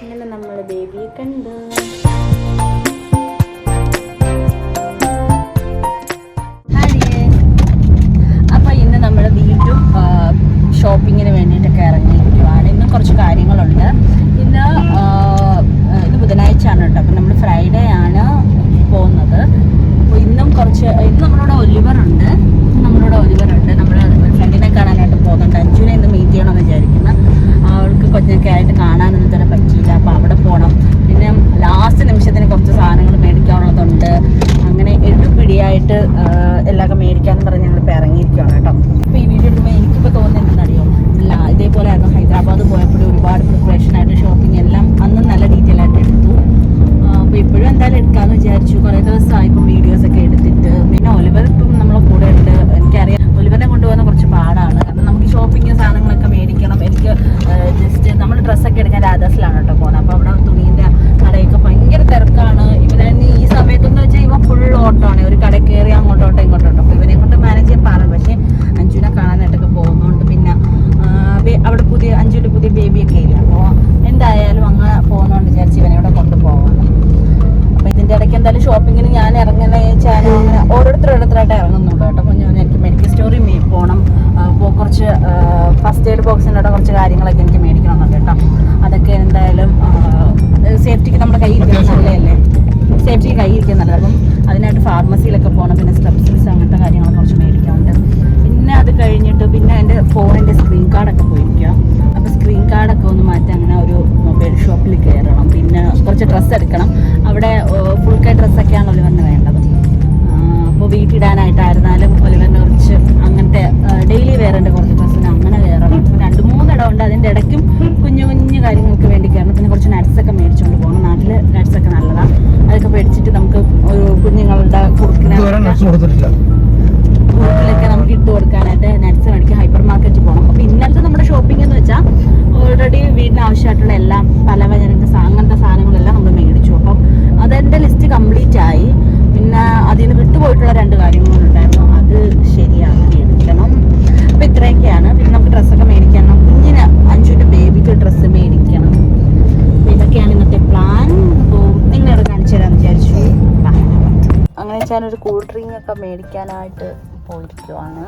അങ്ങനെ നമ്മൾ ബേബിയെ കണ്ടു. അപ്പോൾ ഇന്ന് നമ്മൾ വീണ്ടും ഷോപ്പിങ്ങിന് വേണ്ടിയിട്ടൊക്കെ ഇറങ്ങിയിരിക്കുവാണ്. ഇന്നും കുറച്ച് കാര്യങ്ങളുണ്ട്. ഇന്ന് ബുധനാഴ്ച ആണ് കേട്ടോ. അപ്പം നമ്മൾ ഫ്രൈഡേ ആണ് പോകുന്നത്. അപ്പോൾ ഇന്ന് നമ്മളോട് ഒലിവർ ഉണ്ട്. നമ്മൾ ഒരു ഫ്രണ്ടിനെ കാണാനായിട്ട് പോകുന്നുണ്ട്. അഞ്ജുനെ ഇന്ന് മീറ്റ് ചെയ്യണമെന്ന് വിചാരിക്കുന്നു. അവൾക്ക് കൊച്ചൊക്കെ ആയിട്ട് കാണാനൊന്നും തന്നെ പറ്റിയില്ല. അപ്പോൾ അവിടെ പോകണം. പിന്നെ ലാസ്റ്റ് നിമിഷത്തിന് കുറച്ച് സാധനങ്ങൾ മേടിക്കാനുള്ളതുണ്ട്. അങ്ങനെ എടുപിടിയായിട്ട് എല്ലാവർക്കും മേടിക്കാമെന്ന് പറഞ്ഞ് ഞങ്ങളിപ്പോൾ ഇറങ്ങിയിരിക്കുകയാണ് കേട്ടോ. അപ്പോൾ ഈ വീഡിയോ എടുക്കുമ്പോൾ എനിക്കിപ്പോൾ തോന്നുന്നതെന്നറിയോ, അല്ല ഇതേപോലെ ആയിരുന്നു ഹൈദരാബാദ് പോയപ്പോഴും ഒരുപാട് പ്രിപ്പറേഷനായിട്ട് ഷോപ്പിംഗ് എല്ലാം അന്ന് നല്ല ഡീറ്റെയിൽ ആയിട്ട് എടുത്തു. അപ്പോൾ ഇപ്പോഴും എന്തായാലും എടുക്കാമെന്ന് വിചാരിച്ചു. കുറേ ദിവസമായി ഇപ്പം വീഡിയോസൊക്കെ എടുത്തിട്ട്. പിന്നെ ഒലിവർ ഇപ്പം നമ്മളെ കൂടെ ഉണ്ട്. എനിക്കറിയാം ഒലിവറിനെ കൊണ്ടുപോകുന്ന കുറച്ച് പാടാണ്. കാരണം നമുക്ക് ഷോപ്പിംഗ് സാധനങ്ങളൊക്കെ മേടിക്കണം. എനിക്ക് ജസ്റ്റ് നമ്മൾ ഡ്രസ്സൊക്കെ എടുക്കാൻ രാധാസിലാണ് കേട്ടോ പോകുന്നത്. അപ്പോൾ അവിടെ തുണീൻ്റെ കടയൊക്കെ ഭയങ്കര തിരക്കാണ്. ഇവനെ ഈ സമയത്തെന്ന് വെച്ചാൽ ഇവ ഫുൾ ഓട്ടമാണ്. ഒരു കട കയറി അങ്ങോട്ടോട്ടോ ഇങ്ങോട്ടോട്ടോ. അപ്പോൾ ഇവനെ കൊണ്ട് മാനേജ് ചെയ്യാൻ പാടാണ്. പക്ഷേ അഞ്ജുനെ കാണാനായിട്ടൊക്കെ പോകുന്നുണ്ട്. പിന്നെ അവിടെ അഞ്ജുവിൻ്റെ പുതിയ ബേബിയൊക്കെ ഇല്ല. അപ്പോൾ എന്തായാലും അങ്ങനെ പോകുന്നതുകൊണ്ട് വിചാരിച്ച് ഇവനെ ഇവിടെ കൊണ്ടുപോകണം. അപ്പോൾ ഇതിൻ്റെ ഇടയ്ക്ക് എന്തായാലും ഷോപ്പിങ്ങിന് ഞാൻ ഇറങ്ങുന്ന ചാനൽ അങ്ങനെ ഓരോരുത്തരായിട്ട് ഇറങ്ങുന്നുണ്ട് കേട്ടോ. കുഞ്ഞുങ്ങൾ എനിക്ക് മെഡിക്കൽ സ്റ്റോറിൽ പോകണം. അപ്പോൾ കുറച്ച് ഫസ്റ്റ് എയ്ഡ് ബോക്സിൻ്റെ കുറച്ച് കാര്യങ്ങളൊക്കെ എനിക്ക് മേടിക്കണമെന്നുണ്ട് കേട്ടോ. അതൊക്കെ എന്തായാലും സേഫ്റ്റിക്ക് നമ്മുടെ കയ്യിൽ ഇരിക്കുന്നത് നല്ലതല്ലേ. സേഫ്റ്റിക്ക് കയ്യിൽ ഇരിക്കുന്നത് നല്ലത്. അപ്പം അതിനായിട്ട് ഫാർമസിയിലൊക്കെ പോകണം. പിന്നെ സ്ട്രെപ്സിൽസ് അങ്ങനത്തെ കാര്യങ്ങൾ കുറച്ച് മേടിക്കാനുണ്ട്. പിന്നെ അത് കഴിഞ്ഞിട്ട് പിന്നെ എൻ്റെ ഫോണിൻ്റെ സ്ക്രീൻ കാർഡൊക്കെ പോയിരിക്കുക. അപ്പോൾ സ്ക്രീൻ കാർഡൊക്കെ ഒന്ന് മാറ്റി അങ്ങനെ ഒരു മൊബൈൽ ഷോപ്പിൽ കയറണം. പിന്നെ കുറച്ച് ഡ്രസ്സ് എടുക്കണം. അവിടെ ഫുൾ കൈ ഡ്രസ്സൊക്കെയാണ് ഒലിവറിന് വേണ്ടത്. അപ്പോൾ വീട്ടിടാനായിട്ടായിരുന്നാലും ഒലിവറിന് കുറച്ച് അങ്ങനത്തെ ഡെയിലി വെയറിൻ്റെ കുറച്ച് ഡ്രസ്സിന് അങ്ങനെ കയറണം. 2-3 ഇടമുണ്ട്. അതിൻ്റെ ഇടയ്ക്കും കുഞ്ഞു കുഞ്ഞു കാര്യങ്ങൾക്ക് വേണ്ടി കയറണം. പിന്നെ കുറച്ച് നട്ട്സൊക്കെ മേടിച്ചുകൊണ്ട് പോകണം. നാട്ടിൽ നട്ട്സൊക്കെ നല്ലതാണ്. അതൊക്കെ മേടിച്ചിട്ട് നമുക്ക് ഒരു കുഞ്ഞുങ്ങളുടെ കുറുക്കിലൊക്കെ നമുക്ക് ഇട്ട് കൊടുക്കാനായിട്ട് നട്ട്സ് മേടിക്കാൻ ഹൈപ്പർ മാർക്കറ്റിൽ പോകണം. അപ്പോൾ ഇന്നലത്തെ നമ്മുടെ ഷോപ്പിംഗ് എന്ന് വെച്ചാൽ ഓൾറെഡി വീടിന് ആവശ്യമായിട്ടുള്ള എല്ലാം പലവ്യഞ്ജനങ്ങൾക്ക് അങ്ങനത്തെ സാധനങ്ങളെല്ലാം നമ്മൾ മേടിച്ചു. അപ്പം അതെൻ്റെ ലിസ്റ്റ് കംപ്ലീറ്റ് ആയി. പിന്നെ അതിൽ നിന്ന് വിട്ടുപോയിട്ടുള്ള 2 കാര്യങ്ങളുണ്ടായിരുന്നു. അത് ശരിയാക്കി എടുക്കണം. അപ്പോൾ ഇത്രയൊക്കെയാണ്. പിന്നെ നമുക്ക് ഡ്രസ്സൊക്കെ മേടിക്കണം. കുഞ്ഞിന് അഞ്ജുവിൻ്റെ ബേബിക്ക് ഡ്രസ്സ് മേടിക്കണം. അപ്പോൾ ഇതൊക്കെയാണ് ഇന്നത്തെ പ്ലാൻ. അപ്പോൾ നിങ്ങളവിടെ കാണിച്ചു തരാമെന്ന് വിചാരിച്ചു. അങ്ങനെ വെച്ചാൽ ഒരു കൂൾ ഡ്രിങ്ക് ഒക്കെ മേടിക്കാനായിട്ട് പോയിരിക്കുവാണ്.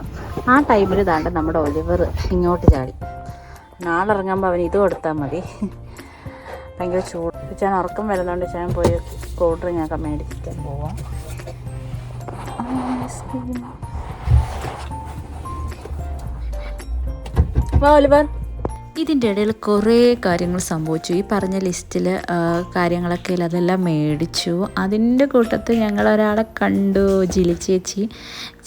ആ ടൈമിൽ താണ്ട് നമ്മുടെ ഒലിവർ ഇങ്ങോട്ട് ചാടി. നാളെ ഇറങ്ങുമ്പോൾ അവൻ ഇത് കൊടുത്താൽ മതി. ഭയങ്കര ചൂട്. ഞാൻ ഉറക്കം വരുന്നതുകൊണ്ട് ഞാൻ പോയി കൂൾ ഡ്രിങ്ക് ഒക്കെ മേടിക്കാൻ പോവാം. ഒലിവർ ഇതിൻ്റെ ഇടയിൽ കുറേ കാര്യങ്ങൾ സംഭവിച്ചു. ഈ പറഞ്ഞ ലിസ്റ്റിൽ കാര്യങ്ങളൊക്കെ അതെല്ലാം മേടിച്ചു. അതിൻ്റെ കൂട്ടത്തിൽ ഞങ്ങളൊരാളെ കണ്ടു. ജിലി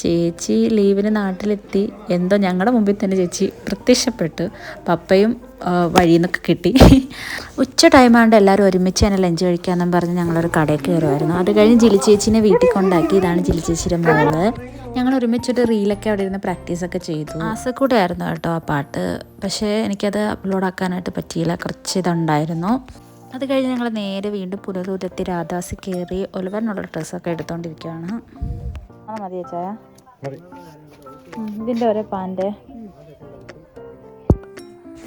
ചേച്ചി ലീവിന് നാട്ടിലെത്തി. എന്തോ ഞങ്ങളുടെ മുമ്പിൽ തന്നെ ചേച്ചി പ്രത്യക്ഷപ്പെട്ടു. പപ്പയും വഴിയിൽ നിന്നൊക്കെ കിട്ടി. ഉച്ച ടൈമാണ്ട് എല്ലാവരും ഒരുമിച്ച് തന്നെ ലഞ്ച് കഴിക്കാമെന്നും പറഞ്ഞ് ഞങ്ങളൊരു കടയിൽ കയറുമായിരുന്നു. അത് കഴിഞ്ഞ് ജിലി ചേച്ചീനെ വീട്ടിൽ കൊണ്ടാക്കി. ഇതാണ് ജിലി ചേച്ചിയുടെ മോള്. ഞങ്ങൾ ഒരുമിച്ചൊരു റീലൊക്കെ അവിടെ ഇരുന്ന് പ്രാക്ടീസൊക്കെ ചെയ്തു. ആസക്കൂടെ ആയിരുന്നു കേട്ടോ ആ പാട്ട്. പക്ഷേ എനിക്കത് അപ്ലോഡ് ആക്കാനായിട്ട് പറ്റിയില്ല. കുറച്ച് ഇതുണ്ടായിരുന്നു. അത് കഴിഞ്ഞ് ഞങ്ങൾ നേരെ വീണ്ടും പുനലൂരെത്തി രാധാസി കയറി ഒലിവറിനുള്ള ഡ്രസ്സൊക്കെ എടുത്തുകൊണ്ടിരിക്കുകയാണ്. മതി ചായ. ഇതിൻ്റെ ഒരേ പാൻ്റെ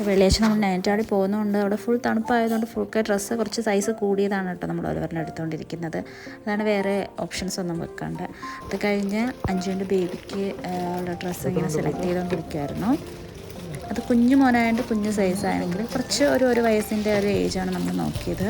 വെള്ളിയാഴ്ച നമ്മൾ നൈറ്റാടി പോകുന്നതുകൊണ്ട് അവിടെ ഫുൾ തണുപ്പായതുകൊണ്ട് ഫുൾ കൈ ഡ്രസ്സ് കുറച്ച് സൈസ് കൂടിയതാണ് കേട്ടോ നമ്മൾ ഒലിവറിന് എടുത്തുകൊണ്ടിരിക്കുന്നത്. അതാണ് വേറെ ഓപ്ഷൻസ് ഒന്നും വെക്കാണ്ട്. അത് കഴിഞ്ഞ് അഞ്ജുവിൻ്റെ ബേബിക്ക് ഉള്ള ഡ്രസ്സ് ഇങ്ങനെ സെലക്ട് ചെയ്തുകൊണ്ടിരിക്കുമായിരുന്നു. അത് കുഞ്ഞു മോനായതുകൊണ്ട് കുഞ്ഞു സൈസാണെങ്കിൽ കുറച്ച് ഒരു വയസ്സിൻ്റെ ഒരു ഏജാണ് നമ്മൾ നോക്കിയത്.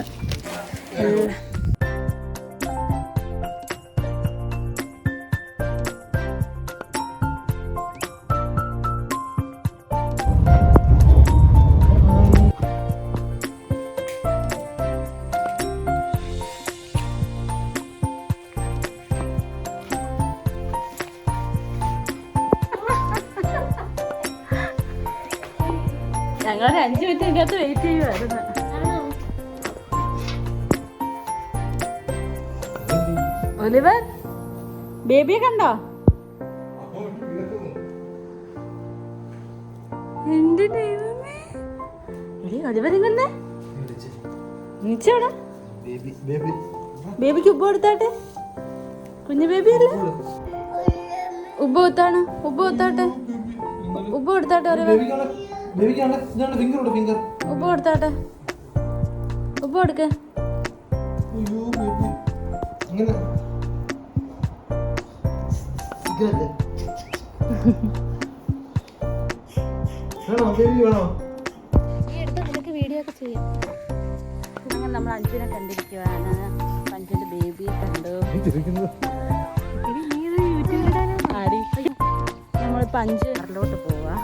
ഞങ്ങൾ 5 മിനിറ്റ് വെയിറ്റ് ചെയ്യുമായിരുന്നു. ഒലിവർ ബേബിയെ കണ്ടോ? എന്റെ ദൈവമേ. ഒലിവർ ഇങ്ങനെ ബേബിക്ക് ഉപ്പ് കൊടുത്താട്ടെ. കുഞ്ഞു ബേബി അല്ലേ? ഉപ്പ് കൊടുത്താട്ടെ. ഉപ്പ് കൊടുത്താട്ടെ. ഉപ്പ് കൊടുത്താട്ടെ. ഉപ്പ് കൊടുക്ക്. വീഡിയോ ഒക്കെ ചെയ്യാം. അങ്ങനെ നമ്മൾ അഞ്ജുനെ കണ്ടിരിക്കുവാണ്. അഞ്ജുന്റെ ബേബിയെ കണ്ടു. നമ്മളിപ്പോൾ അഞ്ചിലോട്ട് പോവാ.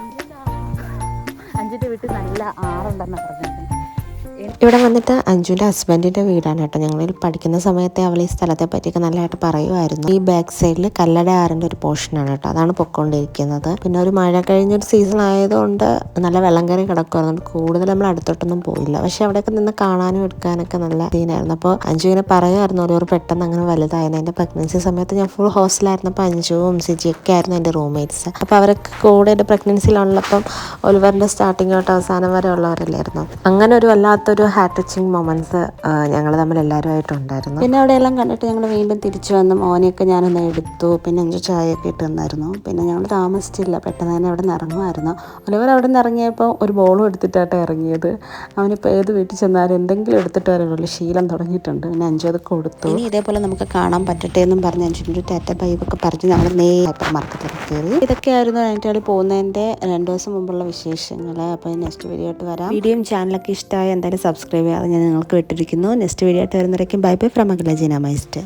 അഞ്ചിൻ്റെ വീട്ടിൽ നല്ല ആറുണ്ടെന്ന് പറഞ്ഞത്. ഇവിടെ വന്നിട്ട് അഞ്ജുൻ്റെ ഹസ്ബൻഡിൻ്റെ വീടാണ് കേട്ടോ. ഞങ്ങൾ പഠിക്കുന്ന സമയത്ത് അവൾ ഈ സ്ഥലത്തെ പറ്റിയൊക്കെ നല്ലതായിട്ട് പറയുമായിരുന്നു. ഈ ബാക്ക് സൈഡിൽ കല്ലട ആറിൻ്റെ ഒരു പോർഷനാണ് കേട്ടോ, അതാണ് പൊയ്ക്കൊണ്ടിരിക്കുന്നത്. പിന്നെ ഒരു മഴ കഴിഞ്ഞൊരു സീസൺ ആയതുകൊണ്ട് നല്ല വെള്ളം കയറി കിടക്കുമായിരുന്നു. കൂടുതൽ നമ്മൾ അടുത്തോട്ടൊന്നും പോയില്ല. പക്ഷെ അവിടെയൊക്കെ നിന്ന് കാണാനും എടുക്കാനൊക്കെ നല്ല സീനായിരുന്നു. അപ്പോൾ അഞ്ജു ഇങ്ങനെ പറയുമായിരുന്നു ഓരോ പെട്ടെന്ന് അങ്ങനെ വലുതായിരുന്നു. എൻ്റെ പ്രഗ്നൻസി സമയത്ത് ഞാൻ ഫുൾ ഹോസ്റ്റലായിരുന്നപ്പോൾ അഞ്ജുവും സിജിയൊക്കെ ആയിരുന്നു എൻ്റെ റൂംമേറ്റ്സ്. അപ്പോൾ അവരൊക്കെ കൂടെ എൻ്റെ പ്രഗ്നൻസിയിലുള്ളപ്പം ഒലിവറിൻ്റെ സ്റ്റാർട്ടിങ് തൊട്ട് അവസാനം വരെ ഉള്ളവരല്ലായിരുന്നു. അങ്ങനെ ഒരു വല്ലാത്തൊരു ഹാർട്ട് ടച്ചിങ് മൊമെന്റ്സ് ഞങ്ങൾ തമ്മിൽ എല്ലാവരുമായിട്ടുണ്ടായിരുന്നു. പിന്നെ അവിടെയെല്ലാം കണ്ടിട്ട് ഞങ്ങൾ വീണ്ടും തിരിച്ചു വന്നു. മോനെയൊക്കെ ഞാനൊന്ന് എടുത്തു. പിന്നെ അഞ്ച് ചായയൊക്കെ ഇട്ട് തന്നായിരുന്നു. പിന്നെ ഞങ്ങൾ താമസിച്ചില്ല, പെട്ടെന്ന് തന്നെ അവിടെ നിന്ന് ഇറങ്ങുമായിരുന്നു. ഒലിവർ അവിടെ നിന്ന് ഇറങ്ങിയപ്പോൾ ഒരു ബോളും എടുത്തിട്ടാണ് ഇറങ്ങിയത്. അവനിപ്പോൾ ഏത് വീട്ടിൽ ചെന്നാലും എന്തെങ്കിലും എടുത്തിട്ട് വരാനുള്ള ശീലം തുടങ്ങിയിട്ടുണ്ട്. പിന്നെ അഞ്ചു അത് കൊടുത്തു. ഇനി ഇതേപോലെ നമുക്ക് കാണാൻ പറ്റട്ടെ എന്നും പറഞ്ഞ് അഞ്ചിൻ്റെ ഒരു ടാറ്റ ബൈബൊക്കെ പറഞ്ഞ് ഞങ്ങൾ ഹൈപ്പർ മാർക്കറ്റിൽ കയറി. ഇതൊക്കെയായിരുന്നു നൈറ്റാളി പോകുന്നതിൻ്റെ 2 ദിവസം മുമ്പുള്ള വിശേഷങ്ങൾ. അപ്പോൾ നെക്സ്റ്റ് വീഡിയോ ആയിട്ട് വരാം. വീഡിയോയും ചാനലൊക്കെ ഇഷ്ടമായി എന്തായാലും സബ്സ്ക്രൈബ് ചെയ്യാതെ ഞാൻ നിങ്ങൾക്ക് വിട്ടിരിക്കുന്നു. നെക്സ്റ്റ് വീഡിയോ ആയിട്ട് വരുന്നവരേക്കും bye bye from Akhila Jeena മൈസ്റ്റ്.